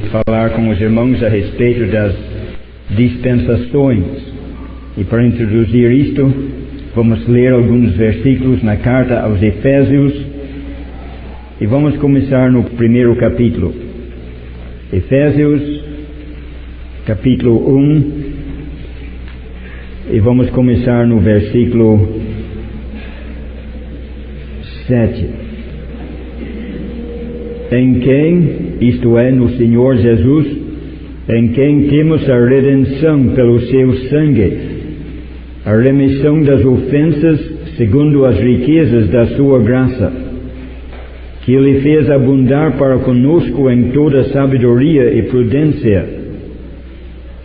Falar com os irmãos a respeito das dispensações. E para introduzir isto, vamos ler alguns versículos na carta aos Efésios e vamos começar no primeiro capítulo. Efésios, capítulo 1, e vamos começar no versículo 7. Em quem, isto é, no Senhor Jesus, em quem temos a redenção pelo seu sangue, a remissão das ofensas segundo as riquezas da sua graça, que Ele fez abundar para conosco em toda sabedoria e prudência,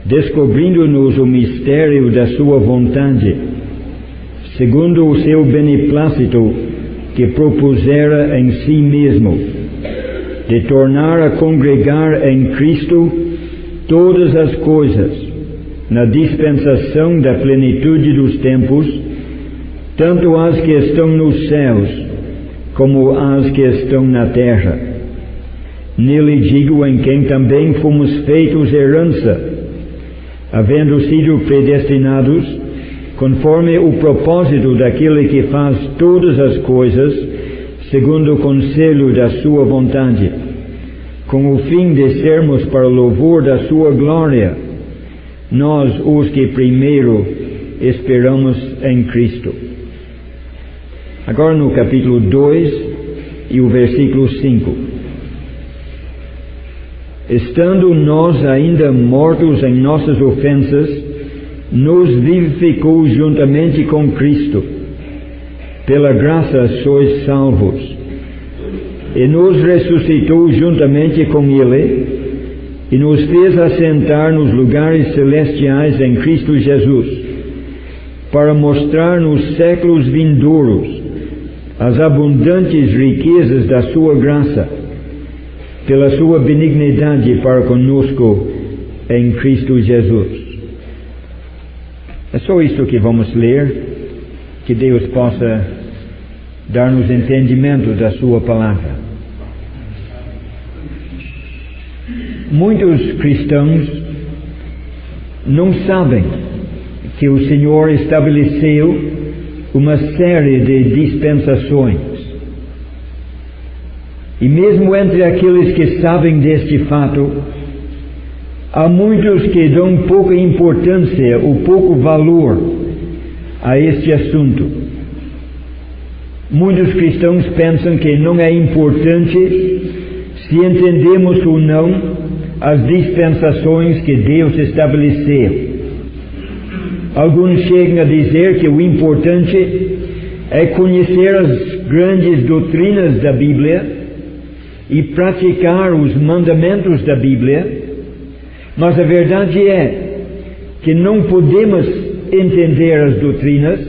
descobrindo-nos o mistério da sua vontade, segundo o seu beneplácito que propusera em si mesmo, de tornar a congregar em Cristo todas as coisas, na dispensação da plenitude dos tempos, tanto as que estão nos céus, como as que estão na terra. Nele digo, em quem também fomos feitos herança, havendo sido predestinados, conforme o propósito daquele que faz todas as coisas, segundo o conselho da sua vontade, com o fim de sermos para o louvor da sua glória, nós os que primeiro esperamos em Cristo. Agora no capítulo 2 e o versículo 5. Estando nós ainda mortos em nossas ofensas, nos vivificou juntamente com Cristo. Pela graça sois salvos, e nos ressuscitou juntamente com Ele, e nos fez assentar nos lugares celestiais em Cristo Jesus, para mostrar nos séculos vindouros as abundantes riquezas da sua graça, pela sua benignidade para conosco em Cristo Jesus. É só isto que vamos ler. Que Deus possa dar-nos entendimento da sua palavra. Muitos cristãos não sabem que o Senhor estabeleceu uma série de dispensações. E mesmo entre aqueles que sabem deste fato, há muitos que dão pouca importância ou pouco valor a este assunto. Muitos cristãos pensam que não é importante se entendemos ou não as dispensações que Deus estabeleceu. Alguns chegam a dizer que o importante é conhecer as grandes doutrinas da Bíblia e praticar os mandamentos da Bíblia, mas a verdade é que não podemos entender as doutrinas,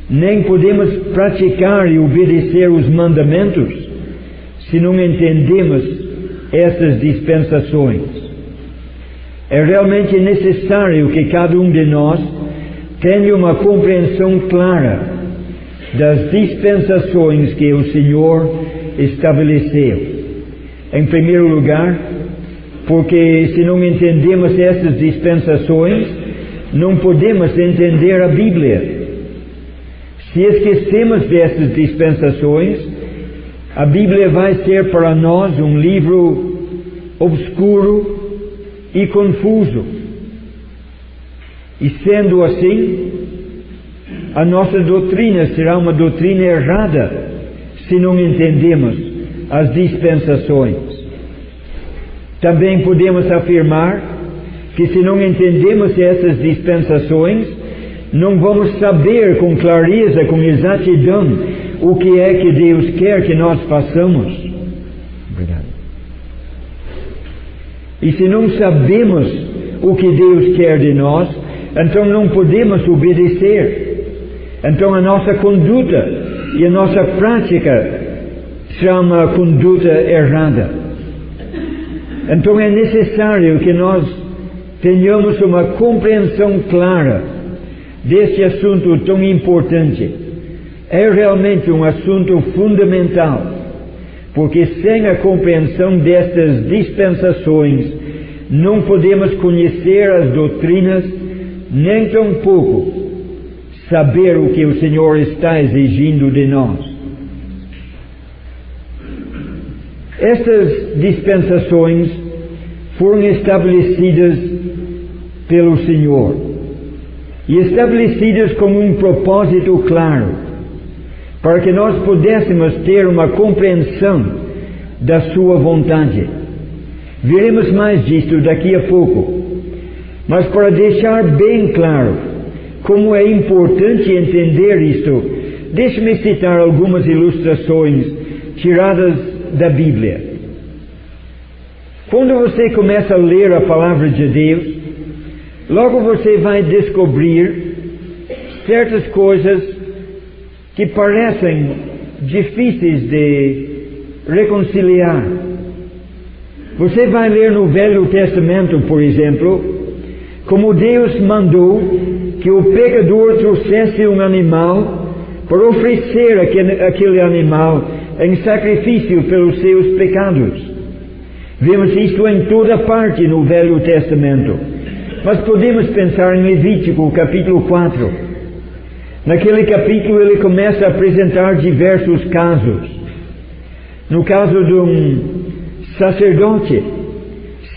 nem podemos praticar e obedecer os mandamentos se não entendemos essas dispensações. É realmente necessário que cada um de nós tenha uma compreensão clara das dispensações que o Senhor estabeleceu. Em primeiro lugar, porque se não entendemos essas dispensações, não podemos entender a Bíblia. Se esquecemos dessas dispensações, a Bíblia vai ser para nós um livro obscuro e confuso. E sendo assim, a nossa doutrina será uma doutrina errada se não entendemos as dispensações. Também podemos afirmar que se não entendemos essas dispensações, não vamos saber com clareza, com exatidão, o que é que Deus quer que nós façamos. Obrigado. E se não sabemos o que Deus quer de nós, então não podemos obedecer. Então a nossa conduta e a nossa prática será uma conduta errada. Então é necessário que nós tenhamos uma compreensão clara deste assunto tão importante. É realmente um assunto fundamental, porque sem a compreensão destas dispensações não podemos conhecer as doutrinas, nem tampouco saber o que o Senhor está exigindo de nós. Estas dispensações foram estabelecidas pelo Senhor e estabelecidas com um propósito claro, para que nós pudéssemos ter uma compreensão da sua vontade. Veremos mais disto daqui a pouco, mas para deixar bem claro como é importante entender isto, deixe-me citar algumas ilustrações tiradas da Bíblia. Quando você começa a ler a palavra de Deus, logo você vai descobrir certas coisas que parecem difíceis de reconciliar. Você vai ler no Velho Testamento, por exemplo, como Deus mandou que o pecador trouxesse um animal para oferecer aquele animal em sacrifício pelos seus pecados. Vemos isto em toda parte no Velho Testamento. Mas podemos pensar em Levítico, capítulo 4. Naquele capítulo ele começa a apresentar diversos casos. No caso de um sacerdote,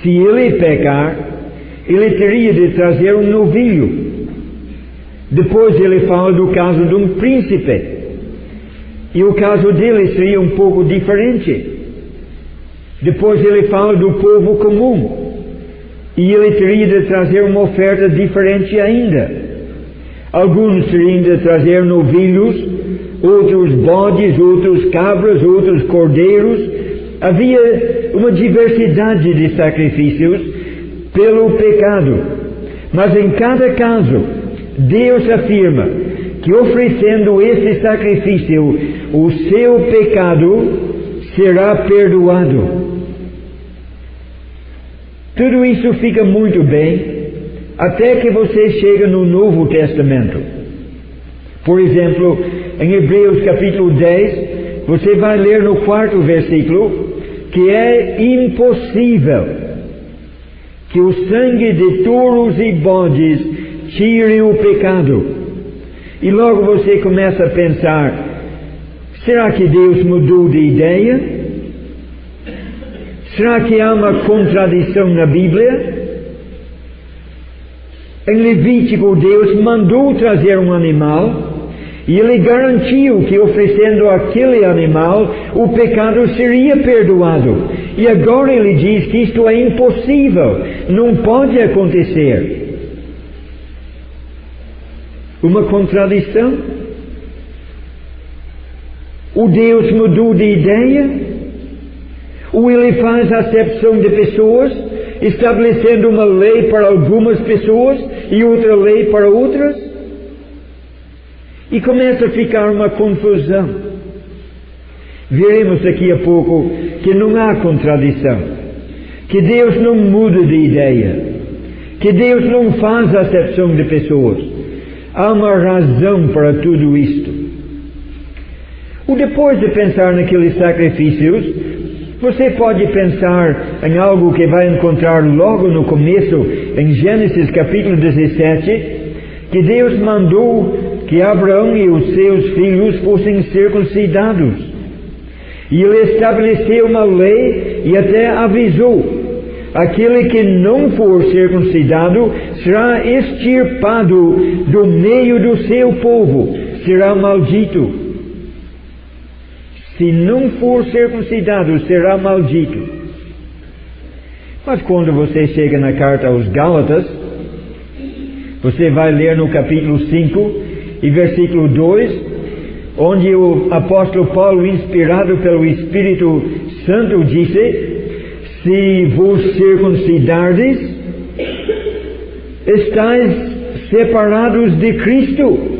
se ele pecar, ele teria de trazer um novilho. Depois ele fala do caso de um príncipe, e o caso dele seria um pouco diferente. Depois ele fala do povo comum, e ele teria de trazer uma oferta diferente ainda. Alguns teriam de trazer novilhos, outros bodes, outros cabras, outros cordeiros. Havia uma diversidade de sacrifícios pelo pecado, mas em cada caso Deus afirma que oferecendo esse sacrifício o seu pecado será perdoado. Tudo isso fica muito bem até que você chega no Novo Testamento. Por exemplo, em Hebreus capítulo 10, você vai ler no 4º versículo que é impossível que o sangue de touros e bodes tire o pecado. E logo você começa a pensar, será que Deus mudou de ideia? Será que há uma contradição na Bíblia? Em Levítico, Deus mandou trazer um animal e Ele garantiu que oferecendo aquele animal, o pecado seria perdoado. E agora Ele diz que isto é impossível, não pode acontecer. Uma contradição? O Deus mudou de ideia? Ou Ele faz acepção de pessoas, estabelecendo uma lei para algumas pessoas e outra lei para outras? E começa a ficar uma confusão. Veremos daqui a pouco que não há contradição, que Deus não muda de ideia, que Deus não faz acepção de pessoas. Há uma razão para tudo isto. Ou depois de pensar naqueles sacrifícios, você pode pensar em algo que vai encontrar logo no começo, em Gênesis capítulo 17, que Deus mandou que Abraão e os seus filhos fossem circuncidados. E Ele estabeleceu uma lei e até avisou: aquele que não for circuncidado será extirpado do meio do seu povo, será maldito. Se não for circuncidado, será maldito. Mas quando você chega na carta aos Gálatas, você vai ler no capítulo 5 e versículo 2, onde o apóstolo Paulo, inspirado pelo Espírito Santo, disse: se vos circuncidardes, estáis separados de Cristo.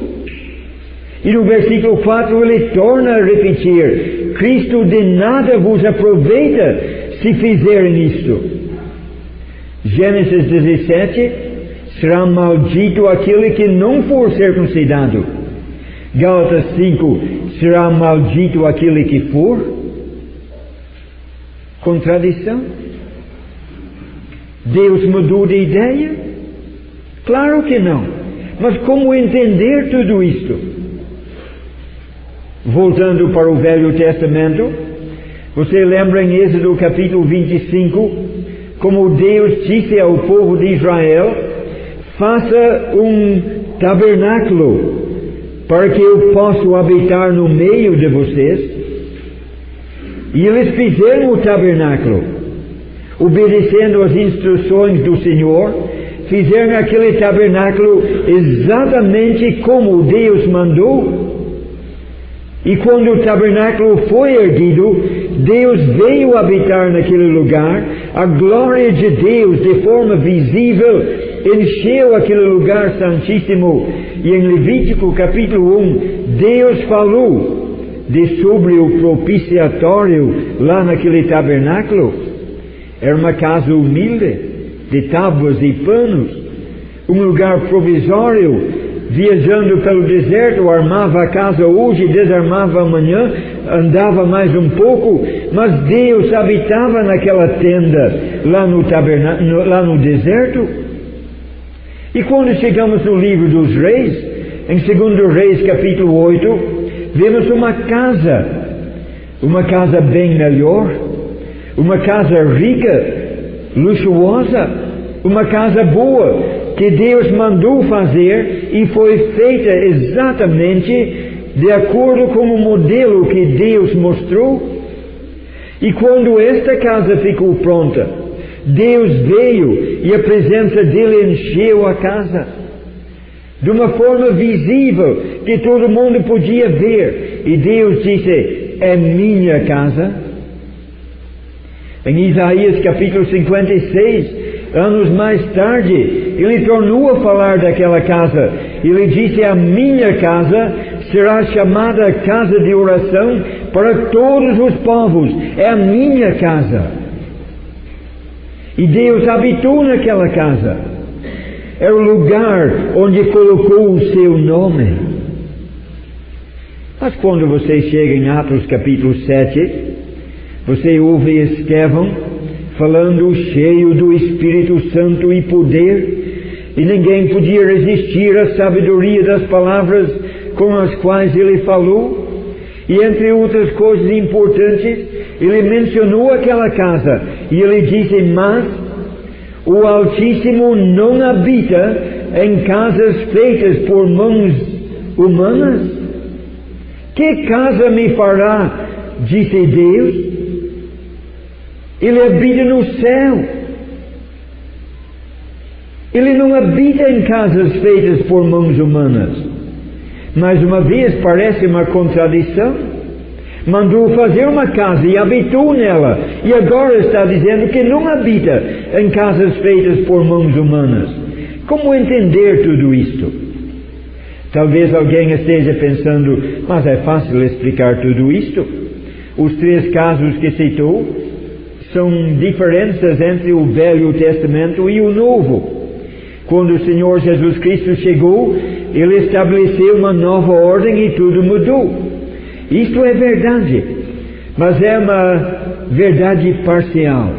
E no versículo 4 ele torna a repetir: Cristo de nada vos aproveita se fizerem isto. Gênesis 17, será maldito aquele que não for circuncidado. Gálatas 5, será maldito aquele que for. Contradição? Deus mudou de ideia? Claro que não. Mas como entender tudo isto? Voltando para o Velho Testamento, você lembra em Êxodo capítulo 25, como Deus disse ao povo de Israel: faça um tabernáculo para que eu possa habitar no meio de vocês. E eles fizeram o tabernáculo, obedecendo as instruções do Senhor, fizeram aquele tabernáculo exatamente como Deus mandou. E quando o tabernáculo foi erguido, Deus veio habitar naquele lugar, a glória de Deus de forma visível encheu aquele lugar santíssimo. E em Levítico capítulo 1, Deus falou sobre o propiciatório lá naquele tabernáculo. Era uma casa humilde, de tábuas e panos, um lugar provisório. Viajando pelo deserto, armava a casa hoje, desarmava amanhã, andava mais um pouco, mas Deus habitava naquela tenda, lá no deserto. E quando chegamos no livro dos Reis, em 2 Reis capítulo 8, vemos uma casa bem melhor, uma casa rica, luxuosa, uma casa boa, que Deus mandou fazer e foi feita exatamente de acordo com o modelo que Deus mostrou. E quando esta casa ficou pronta, Deus veio e a presença dele encheu a casa de uma forma visível que todo mundo podia ver. E Deus disse: é minha casa. Em Isaías capítulo 56, anos mais tarde, ele tornou a falar daquela casa. Ele disse: a minha casa será chamada casa de oração para todos os povos. É a minha casa. E Deus habitou naquela casa. É o lugar onde colocou o seu nome. Mas quando você chega em Atos capítulo 7, você ouve Estevão falando cheio do Espírito Santo e poder, e ninguém podia resistir à sabedoria das palavras com as quais ele falou. E entre outras coisas importantes, ele mencionou aquela casa, e ele disse: mas o Altíssimo não habita em casas feitas por mãos humanas. Que casa me fará? Disse Deus. Ele habita no céu. Ele não habita em casas feitas por mãos humanas. Mais uma vez parece uma contradição. Mandou fazer uma casa e habitou nela, e agora está dizendo que não habita em casas feitas por mãos humanas. Como entender tudo isto? Talvez alguém esteja pensando: mas é fácil explicar tudo isto. Os 3 casos que citou são diferenças entre o Velho Testamento e o Novo. Quando o Senhor Jesus Cristo chegou, Ele estabeleceu uma nova ordem e tudo mudou. Isto é verdade, mas é uma verdade parcial.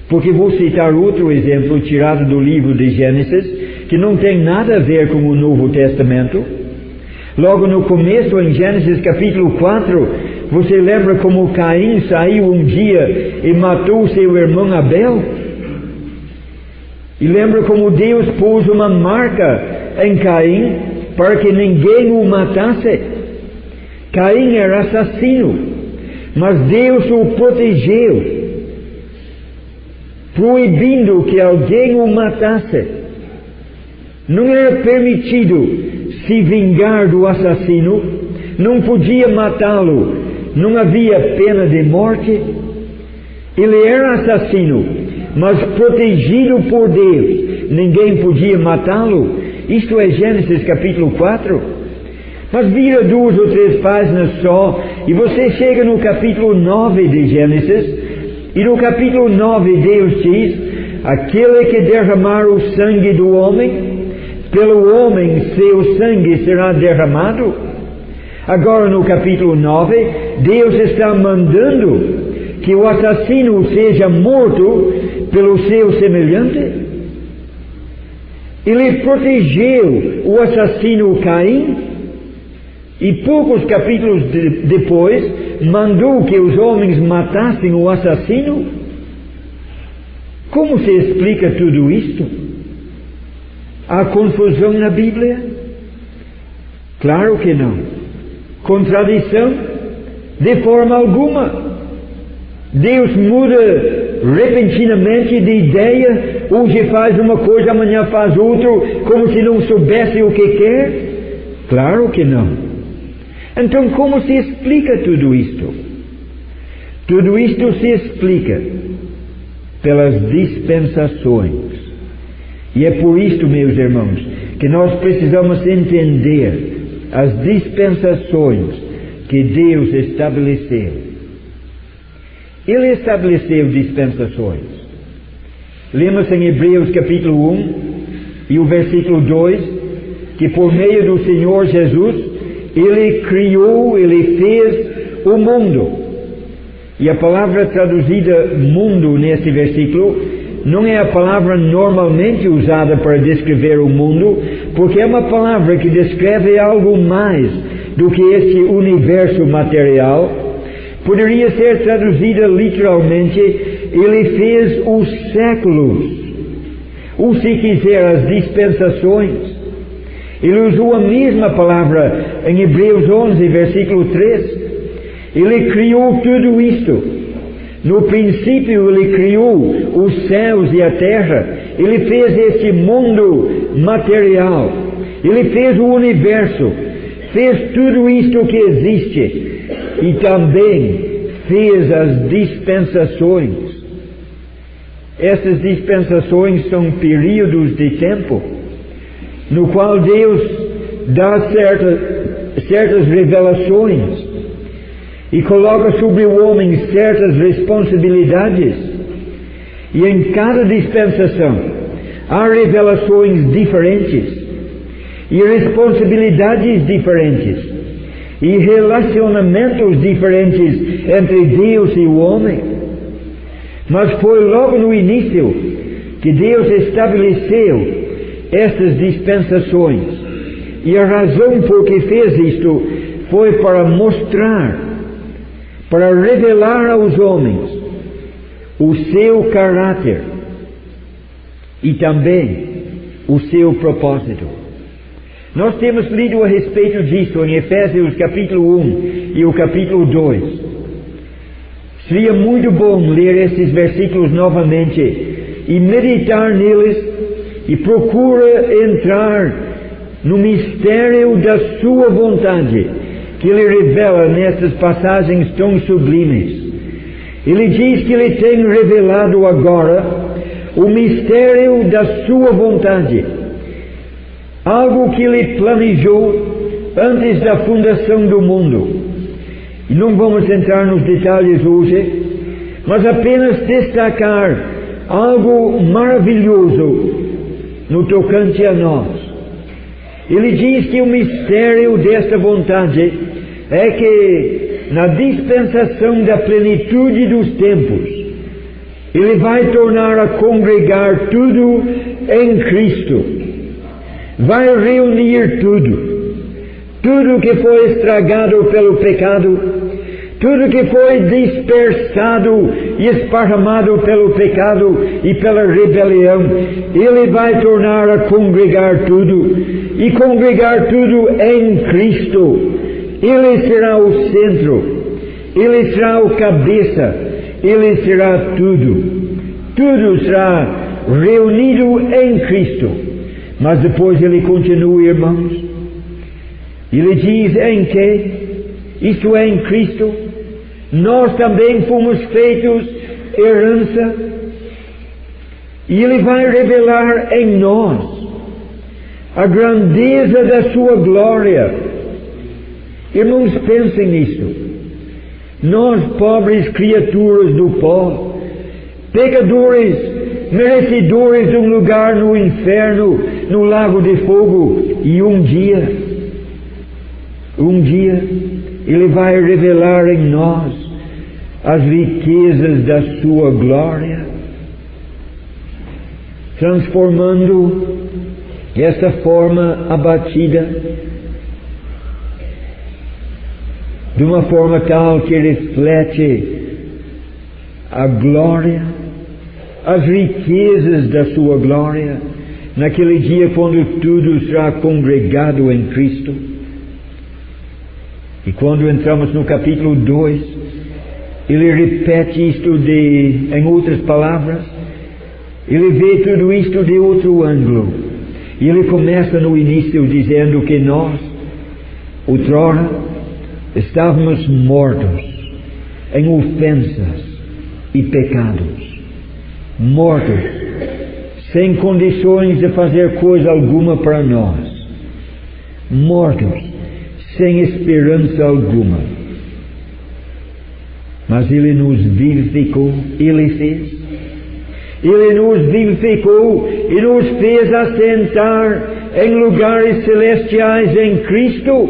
Porque vou citar outro exemplo tirado do livro de Gênesis, que não tem nada a ver com o Novo Testamento. Logo no começo, em Gênesis capítulo 4, você lembra como Caim saiu um dia e matou seu irmão Abel? E lembra como Deus pôs uma marca em Caim para que ninguém o matasse? Caim era assassino, mas Deus o protegeu, proibindo que alguém o matasse. Não era permitido se vingar do assassino, não podia matá-lo, não havia pena de morte. Ele era assassino, mas protegido por Deus, ninguém podia matá-lo. Isto é Gênesis capítulo 4. Mas vira 2 ou 3 páginas só, e você chega no capítulo 9 de Gênesis, e no capítulo 9 Deus diz: aquele que derramar o sangue do homem, pelo homem seu sangue será derramado. Agora no capítulo 9, Deus está mandando que o assassino seja morto pelo seu semelhante? Ele protegeu o assassino Caim e poucos capítulos depois mandou que os homens matassem o assassino? Como se explica tudo isto? Há confusão na Bíblia? Claro que não. Contradição? De forma alguma. Deus muda repentinamente de ideia, hoje faz uma coisa, amanhã faz outra, como se não soubesse o que quer? Claro que não. Então como se explica tudo isto? Tudo isto se explica pelas dispensações. E é por isto, meus irmãos, que nós precisamos entender as dispensações que Deus estabeleceu. Ele estabeleceu dispensações. Lemos em Hebreus capítulo 1 e o versículo 2, que por meio do Senhor Jesus, Ele criou, Ele fez o mundo. E a palavra traduzida mundo nesse versículo não é a palavra normalmente usada para descrever o mundo, porque é uma palavra que descreve algo mais do que esse universo material. Poderia ser traduzida literalmente, Ele fez os séculos, ou se quiser, as dispensações. Ele usou a mesma palavra em Hebreus 11, versículo 3. Ele criou tudo isto. No princípio Ele criou os céus e a terra. Ele fez este mundo material. Ele fez o universo. Fez tudo isto que existe. E também fez as dispensações. Essas dispensações são períodos de tempo no qual Deus dá certas revelações e coloca sobre o homem certas responsabilidades. E em cada dispensação há revelações diferentes e responsabilidades diferentes e relacionamentos diferentes entre Deus e o homem. Mas foi logo no início que Deus estabeleceu estas dispensações. E a razão por que fez isto foi para mostrar, para revelar aos homens o seu caráter e também o seu propósito. Nós temos lido a respeito disso em Efésios capítulo 1 e o capítulo 2. Seria muito bom ler esses versículos novamente e meditar neles e procura entrar no mistério da sua vontade que Ele revela nessas passagens tão sublimes. Ele diz que Ele tem revelado agora o mistério da sua vontade, algo que Ele planejou antes da fundação do mundo. E não vamos entrar nos detalhes hoje, mas apenas destacar algo maravilhoso no tocante a nós. Ele diz que o mistério desta vontade é que na dispensação da plenitude dos tempos, Ele vai tornar a congregar tudo em Cristo. Vai reunir tudo que foi estragado pelo pecado, tudo que foi dispersado e esparramado pelo pecado e pela rebelião. Ele vai tornar a congregar tudo, e congregar tudo em Cristo. Ele será o centro, Ele será o cabeça, Ele será tudo. Tudo será reunido em Cristo. Mas depois Ele continua, irmãos. Ele diz em que, isto é, em Cristo, nós também fomos feitos herança. E Ele vai revelar em nós a grandeza da sua glória. Irmãos, pensem nisso. Nós, pobres criaturas do pó, pecadores, merecedores de um lugar no inferno, no lago de fogo, e um dia, Ele vai revelar em nós as riquezas da sua glória, transformando essa forma abatida de uma forma tal que reflete a glória, as riquezas da sua glória, naquele dia quando tudo será congregado em Cristo. E quando entramos no capítulo 2, ele repete isto em outras palavras, ele vê tudo isto de outro ângulo. E ele começa no início dizendo que nós, outrora, estávamos mortos em ofensas e pecados, mortos, sem condições de fazer coisa alguma para nós, mortos, sem esperança alguma. Mas Ele nos vivificou, Ele fez. Ele nos vivificou e nos fez assentar em lugares celestiais em Cristo.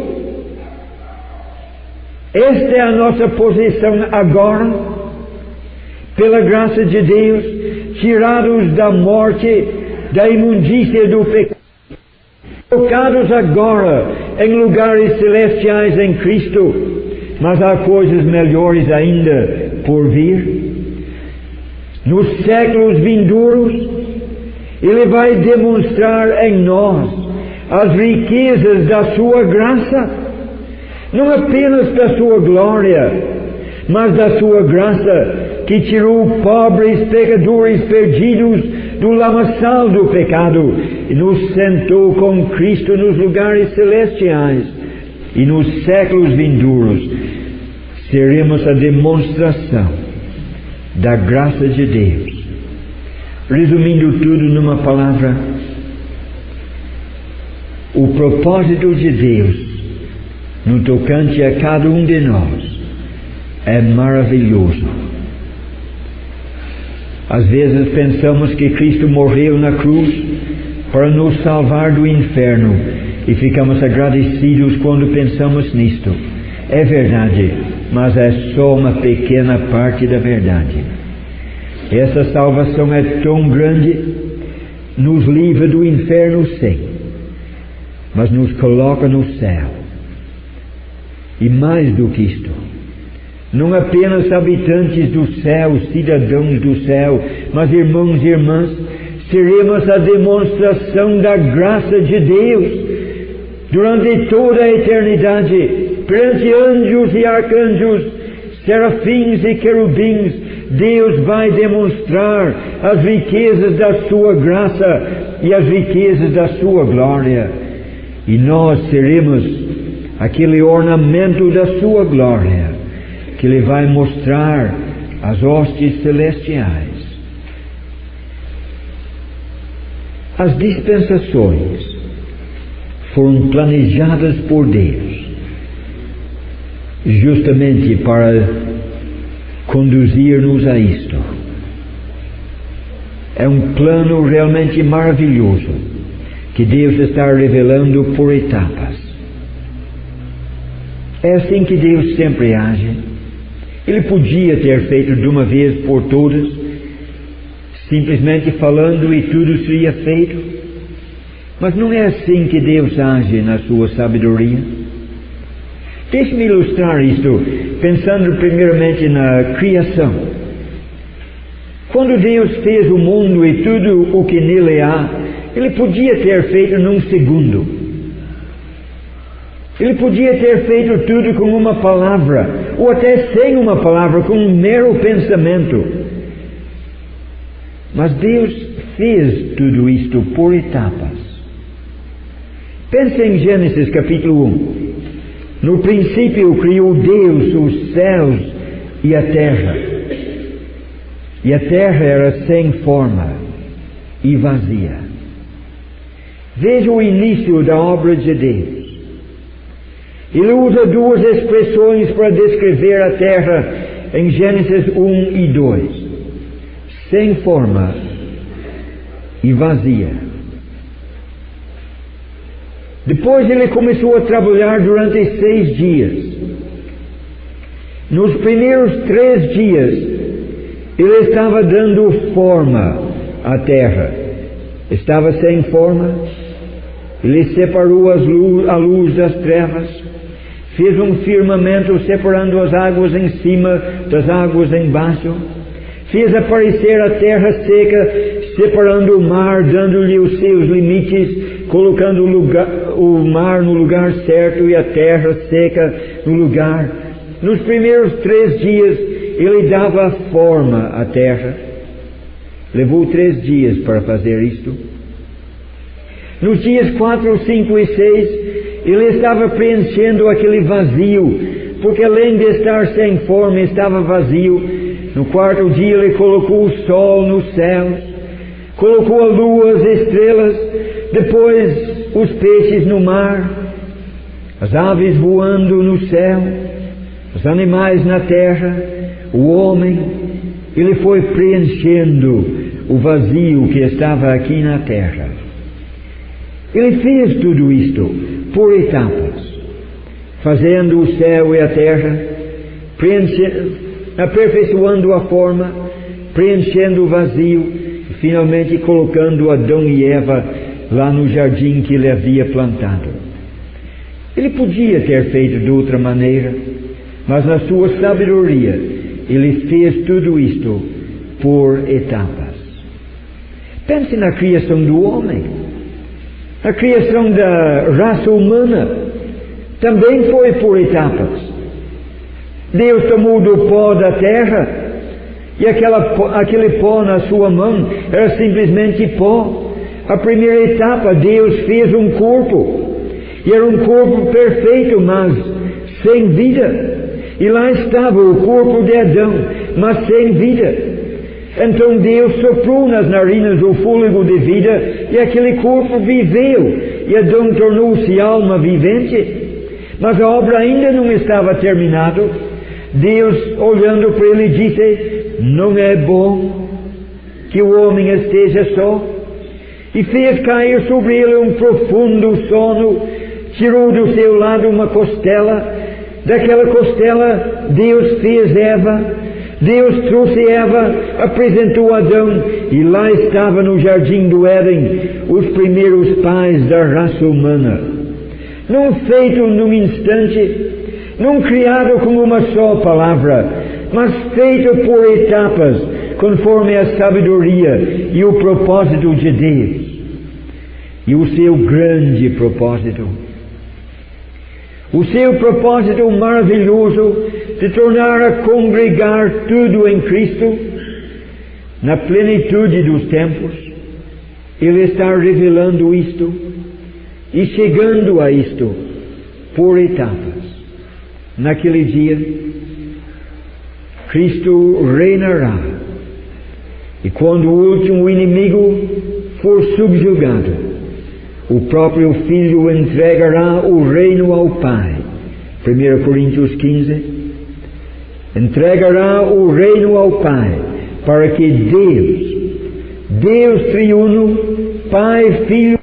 Esta é a nossa posição agora, pela graça de Deus, tirados da morte, da imundícia do pecado, colocados agora em lugares celestiais em Cristo. Mas há coisas melhores ainda por vir. Nos séculos vindouros, Ele vai demonstrar em nós as riquezas da sua graça, não apenas da sua glória, mas da sua graça, que tirou pobres pecadores perdidos do lamaçal do pecado e nos sentou com Cristo nos lugares celestiais. E nos séculos vindouros seremos a demonstração da graça de Deus. Resumindo tudo numa palavra, o propósito de Deus no tocante a cada um de nós é maravilhoso. Às vezes pensamos que Cristo morreu na cruz para nos salvar do inferno e ficamos agradecidos quando pensamos nisto. É verdade, mas é só uma pequena parte da verdade. Essa salvação é tão grande, nos livra do inferno, sim, mas nos coloca no céu. E mais do que isto, não apenas habitantes do céu, cidadãos do céu, mas irmãos e irmãs, seremos a demonstração da graça de Deus durante toda a eternidade. Perante anjos e arcanjos, serafins e querubins, Deus vai demonstrar as riquezas da sua graça e as riquezas da sua glória. E nós seremos aquele ornamento da sua glória, que Ele vai mostrar às hostes celestiais. As dispensações foram planejadas por Deus justamente para conduzir-nos a isto. É um plano realmente maravilhoso que Deus está revelando por etapas. É assim que Deus sempre age. Ele podia ter feito de uma vez por todas, simplesmente falando e tudo seria feito. Mas não é assim que Deus age na sua sabedoria. Deixe-me ilustrar isto, pensando primeiramente na criação. Quando Deus fez o mundo e tudo o que nele há, Ele podia ter feito num segundo. Ele podia ter feito tudo com uma palavra, ou até sem uma palavra, com um mero pensamento. Mas Deus fez tudo isto por etapas. Pense em Gênesis capítulo 1. No princípio criou Deus os céus e a terra. E a terra era sem forma e vazia. Veja o início da obra de Deus. Ele usa duas expressões para descrever a terra em Gênesis 1 e 2. Sem forma e vazia. Depois ele começou a trabalhar durante 6 dias. Nos primeiros 3 dias, Ele estava dando forma à terra. Estava sem forma. Ele separou a luz das trevas, fez um firmamento separando as águas em cima das águas embaixo, fez aparecer a terra seca, separando o mar, dando-lhe os seus limites, colocando o mar no lugar certo e a terra seca no lugar. Nos primeiros 3 dias, Ele dava forma à terra. Levou 3 dias para fazer isto. Nos dias 4, 5 e 6, Ele estava preenchendo aquele vazio, porque além de estar sem forma, estava vazio. No 4º dia, Ele colocou o sol no céu, colocou a lua, as estrelas, depois os peixes no mar, as aves voando no céu, os animais na terra, o homem. Ele foi preenchendo o vazio que estava aqui na terra. Ele fez tudo isto por etapas, fazendo o céu e a terra, aperfeiçoando a forma, preenchendo o vazio e finalmente colocando Adão e Eva lá no jardim que Ele havia plantado. Ele podia ter feito de outra maneira, mas na sua sabedoria Ele fez tudo isto por etapas. Pense na criação do homem. A criação da raça humana também foi por etapas. Deus tomou do pó da terra e aquele pó na sua mão era simplesmente pó. A primeira etapa, Deus fez um corpo, e era um corpo perfeito, mas sem vida. E lá estava o corpo de Adão, mas sem vida. Então Deus soprou nas narinas o fôlego de vida e aquele corpo viveu, e Adão tornou-se alma vivente. Mas a obra ainda não estava terminada. Deus, olhando para ele, disse: não é bom que o homem esteja só. E fez cair sobre ele um profundo sono, tirou do seu lado uma costela. Daquela costela Deus fez Eva. Deus trouxe Eva, apresentou Adão, e lá estava no jardim do Éden os primeiros pais da raça humana. Não feito num instante, não criado com uma só palavra, mas feito por etapas, conforme a sabedoria e o propósito de Deus. E o seu grande propósito, o seu propósito maravilhoso de tornar a congregar tudo em Cristo, na plenitude dos tempos, Ele está revelando isto e chegando a isto por etapas. Naquele dia, Cristo reinará, e quando o último inimigo for subjugado, o próprio Filho entregará o reino ao Pai. 1 Coríntios 15. Entregará o reino ao Pai, para que Deus triuno, Pai, Filho,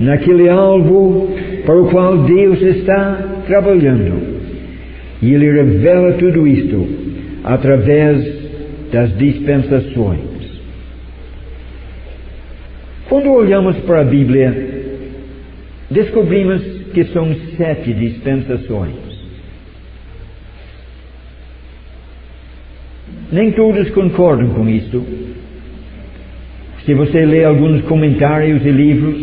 naquele alvo para o qual Deus está trabalhando. E Ele revela tudo isto através das dispensações. Quando olhamos para a Bíblia, descobrimos que são 7 dispensações. Nem todos concordam com isto. Se você lê alguns comentários e livros,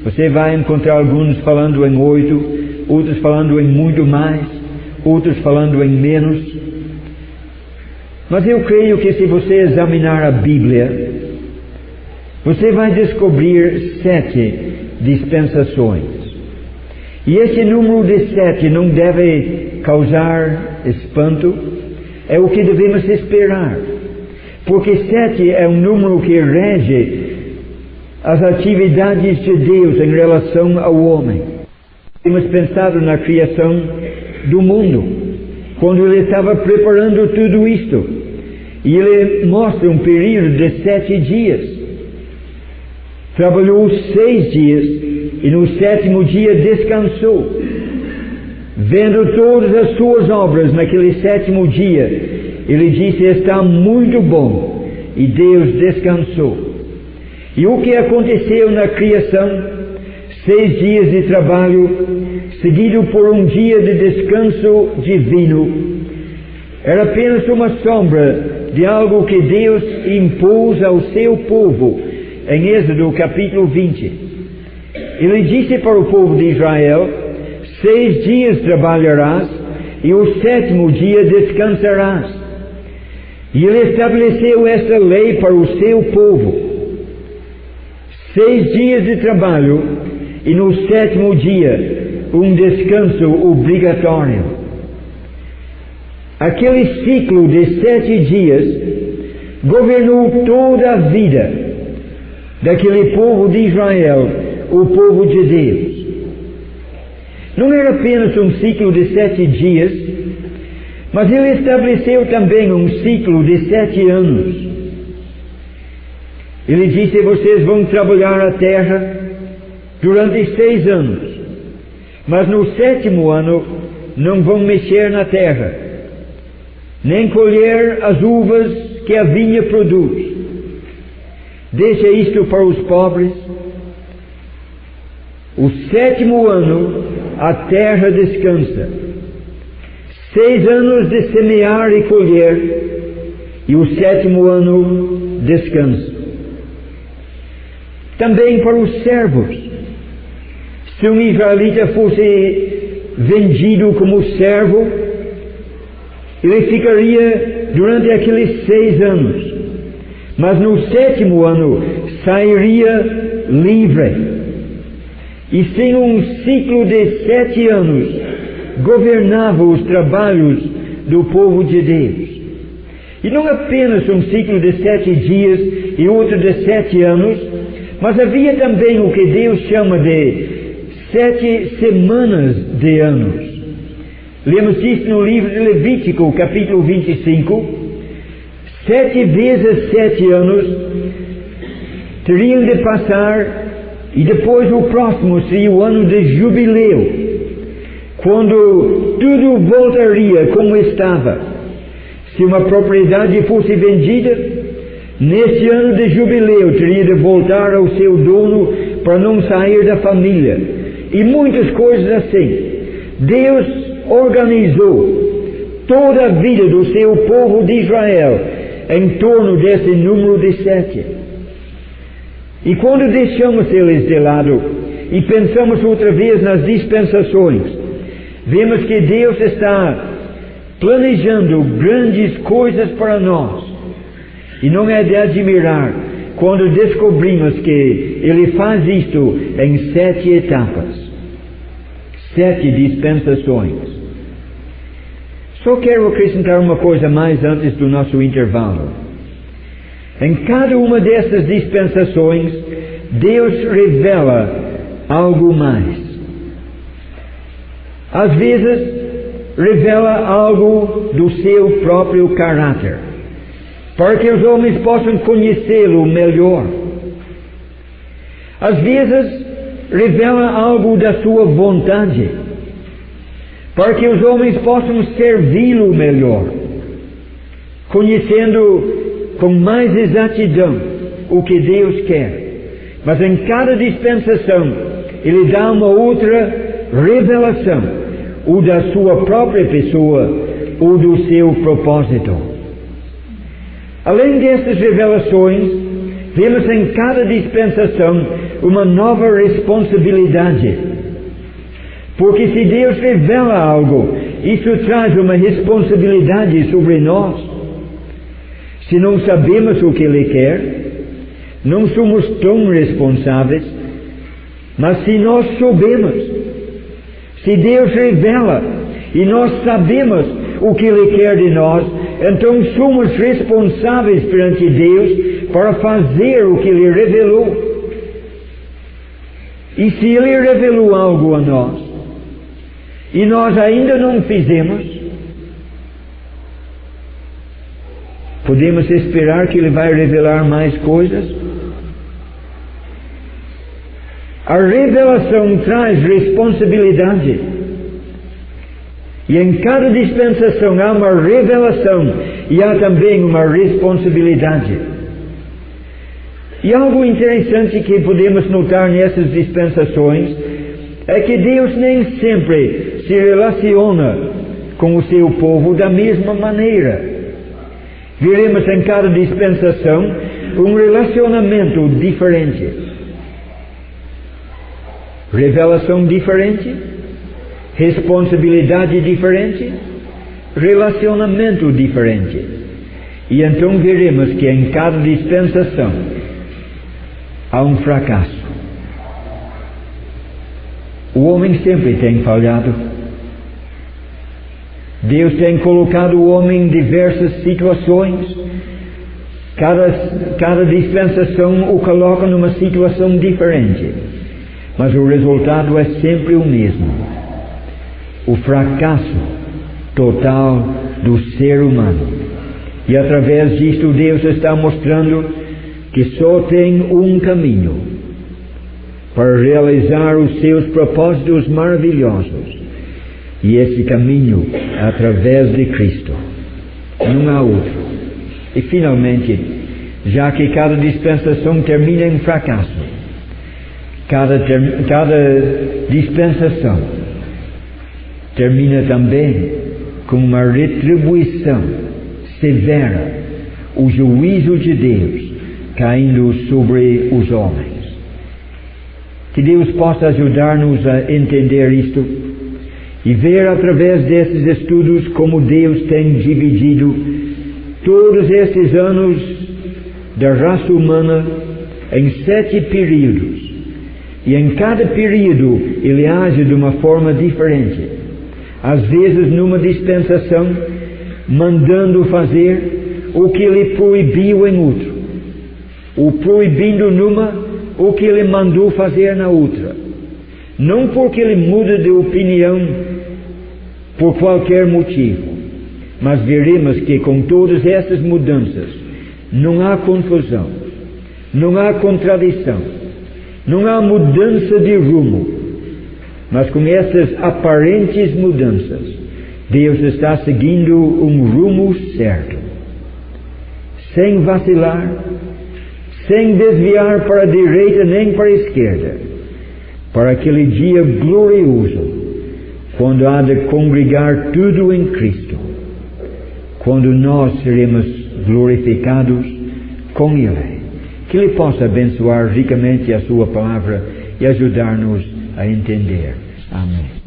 você vai encontrar alguns falando em 8, outros falando em muito mais, outros falando em menos. Mas eu creio que se você examinar a Bíblia, você vai descobrir 7 dispensações. E esse número de 7 não deve causar espanto. É o que devemos esperar, porque 7 é um número que rege as atividades de Deus em relação ao homem. Temos pensado na criação do mundo, quando Ele estava preparando tudo isto, e Ele mostra um período de 7 dias. Trabalhou 6 dias, e no 7º dia descansou. Vendo todas as suas obras naquele sétimo dia, ele disse: está muito bom. E Deus descansou. E o que aconteceu na criação? 6 dias de trabalho, seguido por um dia de descanso divino, era apenas uma sombra de algo que Deus impôs ao seu povo em Êxodo capítulo 20. Ele disse para o povo de Israel: 6 dias trabalharás e o 7º dia descansarás. E ele estabeleceu esta lei para o seu povo: 6 dias de trabalho e no 7º dia um descanso obrigatório. Aquele ciclo de 7 dias governou toda a vida daquele povo de Israel, o povo de Deus. Não era apenas um ciclo de 7 dias, mas ele estabeleceu também um ciclo de 7 anos. Ele disse: vocês vão trabalhar a terra durante 6 anos, mas no 7º ano não vão mexer na terra, nem colher as uvas que a vinha produz. Deixa isto para os pobres. O 7º ano a terra descansa. 6 anos de semear e colher, e o 7º ano descanso. Também para os servos. Se um israelita fosse vendido como servo, ele ficaria durante aqueles 6 anos, mas no 7º ano sairia livre. E sem um ciclo de 7 anos, governava os trabalhos do povo de Deus. E não apenas um ciclo de 7 dias e outro de 7 anos, mas havia também o que Deus chama de 7 semanas de anos. Lemos isso no livro de Levítico, capítulo 25. 7 vezes 7 anos teriam de passar, e depois o próximo seria o ano de jubileu, quando tudo voltaria como estava. Se uma propriedade fosse vendida, nesse ano de jubileu teria de voltar ao seu dono para não sair da família, e muitas coisas assim. Deus organizou toda a vida do seu povo de Israel em torno desse número de 7. E quando deixamos eles de lado e pensamos outra vez nas dispensações, vemos que Deus está planejando grandes coisas para nós. E não é de admirar quando descobrimos que Ele faz isto em 7 etapas, 7 dispensações. Só quero acrescentar uma coisa mais antes do nosso intervalo. Em cada uma dessas dispensações, Deus revela algo mais. Às vezes, revela algo do seu próprio caráter, para que os homens possam conhecê-lo melhor. Às vezes, revela algo da sua vontade, para que os homens possam servi-lo melhor, conhecendo com mais exatidão o que Deus quer. Mas em cada dispensação, Ele dá uma outra revelação, ou da sua própria pessoa, ou do seu propósito. Além dessas revelações, vemos em cada dispensação uma nova responsabilidade. Porque se Deus revela algo, isso traz uma responsabilidade sobre nós. Se não sabemos o que Ele quer, não somos tão responsáveis. Mas se nós soubemos, se Deus revela e nós sabemos o que Ele quer de nós, então somos responsáveis perante Deus para fazer o que Ele revelou. E se Ele revelou algo a nós, e nós ainda não fizemos, podemos esperar que Ele vai revelar mais coisas? A revelação traz responsabilidade. E em cada dispensação há uma revelação e há também uma responsabilidade. E algo interessante que podemos notar nessas dispensações é que Deus nem sempre se relaciona com o seu povo da mesma maneira. Veremos em cada dispensação um relacionamento diferente. Revelação diferente, responsabilidade diferente, relacionamento diferente. E então veremos que em cada dispensação há um fracasso. O homem sempre tem falhado. Deus tem colocado o homem em diversas situações. Cada dispensação o coloca numa situação diferente. Mas o resultado é sempre o mesmo. O fracasso total do ser humano. E através disto Deus está mostrando que só tem um caminho para realizar os seus propósitos maravilhosos. E esse caminho é através de Cristo. Não há outro. E finalmente, já que cada dispensação termina em fracasso, cada dispensação termina também com uma retribuição severa, o juízo de Deus caindo sobre os homens. Que Deus possa ajudar-nos a entender isto e ver através desses estudos como Deus tem dividido todos esses anos da raça humana em 7 períodos. E em cada período Ele age de uma forma diferente. Às vezes numa dispensação, mandando fazer o que Ele proibiu em outro, ou proibindo numa o que Ele mandou fazer na outra. Não porque Ele muda de opinião por qualquer motivo, mas veremos que com todas essas mudanças não há confusão, não há contradição, não há mudança de rumo, mas com essas aparentes mudanças Deus está seguindo um rumo certo, sem vacilar, sem desviar para a direita nem para a esquerda, para aquele dia glorioso, quando há de congregar tudo em Cristo, quando nós seremos glorificados com Ele. Que Ele possa abençoar ricamente a Sua palavra e ajudar-nos a entender. Amém.